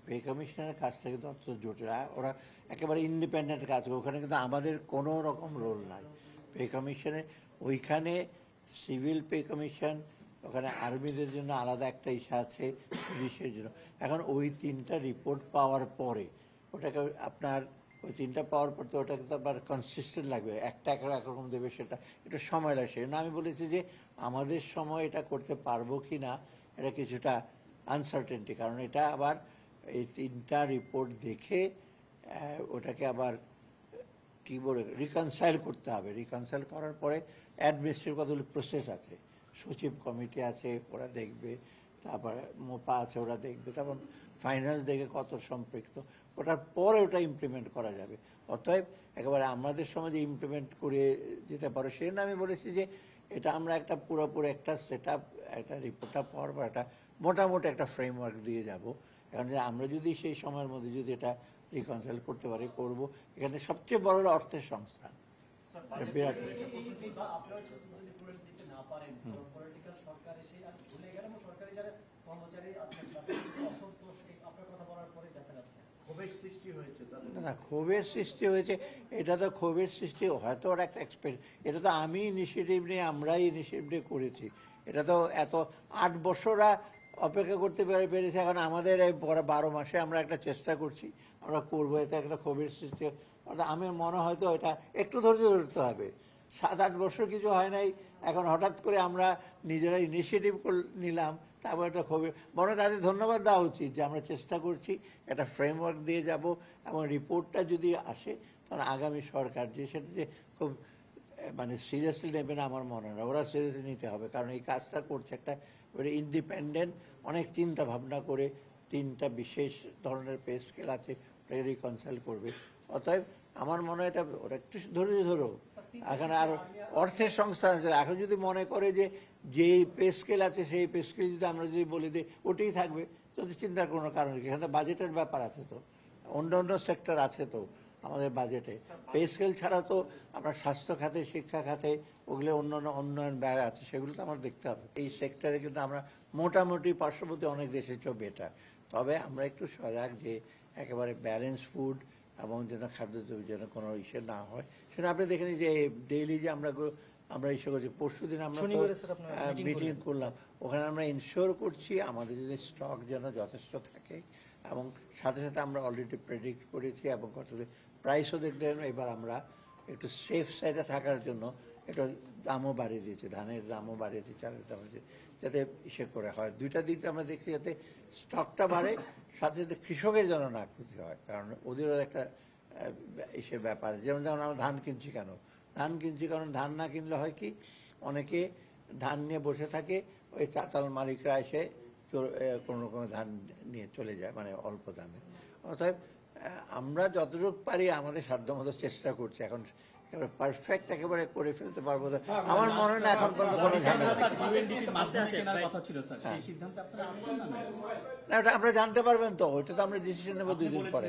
Pay কমিশনের কাজটা কিন্তু অত্যন্ত জটিল। ওরা একেবারে ইন্ডিপেন্ডেন্ট কাজ করে, ওখানে কিন্তু আমাদের কোনো রকম রোল নাই। পে কমিশনে ওইখানে সিভিল পে কমিশন, ওখানে আর্মিদের জন্য আলাদা একটা ইস্যু আছে, পুলিশের জন্য। এখন ওই তিনটা রিপোর্ট পাওয়ার পরে ওটাকে আপনার ওই তিনটা পাওয়ার পর তো ওটাকে তো আবার কনসিস্টেন্ট লাগবে, একটা একরকম দেবে, সেটা একটু সময় লাগছে না। আমি বলেছি যে আমাদের সময় এটা করতে পারবো কি না এটা কিছুটা আনসার্টেনটি, কারণ এটা আবার এই তিনটা রিপোর্ট দেখে ওটাকে আবার কী বলে রিকনসাইল করতে হবে। রিকনসাইল করার পরে অ্যাডমিনিস্ট্রেটিভ কতগুলো প্রসেস আছে, সচিব কমিটি আছে, ওরা দেখবে, তারপরে মোপা আছে, ওরা দেখবে, তারপর ফাইন্যান্স দেখে কত সম্পৃক্ত, ওটার পরে ওটা ইমপ্লিমেন্ট করা যাবে। অতএব একেবারে আমাদের সমাজে ইমপ্লিমেন্ট করে যেতে পারো সেই জন্য আমি বলেছি যে এটা আমরা একটা পুরোপুরি একটা সেট আপ, একটা রিপোর্টটা পাওয়ার পর একটা মোটামুটি একটা ফ্রেমওয়ার্ক দিয়ে যাব। এখন যে আমরা যদি সেই সময়ের মধ্যে যদি এটা রিকনসাইল করতে পারি করব। এখানে সবচেয়ে বড় হলো অর্থের সংস্থা, বিরাট। না, ক্ষোভের সৃষ্টি হয়েছে, এটা তো ক্ষোভের সৃষ্টি হয়তো ওর একটা এটা তো আমি ইনিশিয়েটিভ নিয়ে, আমরাই ইনিশিয়েটিভ নিয়ে করেছি। এটা তো এত 8 বছরা অপেক্ষা করতে পেরেছে, এখন আমাদের এই 12 মাসে আমরা একটা চেষ্টা করছি, আমরা করবো, এতে একটা ক্ষোভের সৃষ্টি। আমার মনে হয়তো এটা একটু ধৈর্য ধরতে হবে। 7-8 বছর কিছু হয় নাই, এখন হঠাৎ করে আমরা নিজেরা ইনিশিয়েটিভ নিলাম, তারপর একটা খুবই বড় তাদের ধন্যবাদ দেওয়া উচিত যে আমরা চেষ্টা করছি, একটা ফ্রেমওয়ার্ক দিয়ে যাব, এবং রিপোর্টটা যদি আসে তখন আগামী সরকার যে সেটা যে খুব মানে সিরিয়াসলি নেবে না আমার মনে হয় না, ওরা সিরিয়াসলি নিতে হবে, কারণ এই কাজটা করছে একটা ইন্ডিপেন্ডেন্ট, অনেক চিন্তা ভাবনা করে 3টা বিশেষ ধরনের পে স্কেল আছে, ওটাকে রিকনসাইল করবে। অতএব আমার মনে হয় এটা ওরা একটু ধৈর্য ধরো। এখন আর অর্থের সংস্থা আছে, এখন যদি মনে করে যে যেই পে স্কেল আছে সেই পে স্কেল যদি আমরা যদি বলে দিই ওটাই থাকবে, যদি চিন্তার কোনো কারণ নেই। এখানে বাজেটের ব্যাপার আছে, তো অন্য অন্য সেক্টর আছে তো আমাদের বাজেটে। পে স্কেল ছাড়া তো আমরা স্বাস্থ্য খাতে, শিক্ষা খাতে, ওগুলো অন্য অন্য উন্নয়ন ব্যয় আছে, সেগুলো তো আমার দেখতে হবে। এই সেক্টরে কিন্তু আমরা মোটামুটি পার্শ্ববর্তী অনেক দেশের চেয়েও বেটার। তবে আমরা একটু সজাগ যে একেবারে ব্যালেন্স ফুড এবং যেন খাদ্য যেন কোনো ইসে না হয়। সেটা আপনি দেখেন যে ডেইলি যে আমরা ইসে করছি, পরশু দিন আমরা মিটিং করলাম, ওখানে আমরা ইনশিওর করছি আমাদের যদি স্টক যেন যথেষ্ট থাকে, এবং সাথে সাথে আমরা অলরেডি প্রেডিক্ট করেছি এবং কত প্রাইসও দেখতে এবার আমরা একটু সেফ সাইডে থাকার জন্য একটু দামও বাড়িয়ে দিয়েছি, ধানের দামও বাড়িয়ে দিয়েছি, চালের দাম যাতে ইসে করে হয়। 2টা দিক আমরা দেখছি, যাতে স্টকটা বাড়ে, সাথে সাথে কৃষকের জন্য না ক্ষতি হয়, কারণ ওদেরও একটা ইসে ব্যাপার। যেমন আমরা ধান কিনছি কেন, কারণ ধান না কিনলে হয় কি, অনেকে ধান নিয়ে বসে থাকে, ওই চাতাল মালিকরা এসে কোনো রকমের ধান নিয়ে চলে যায়, মানে অল্প দামে। অতএব আমরা যতটুকু পারি আমাদের সাধ্যমতো চেষ্টা করছি। এখন পারফেক্ট একেবারে করে ফেলতে পারবো না আমার মনে হয় না, এখন পর্যন্ত কোনো ঝামেলা না। ওটা আপনারা জানতে পারবেন তো, ওইটা তো আমরা ডিসিশন নেবো 2 দিন পরে।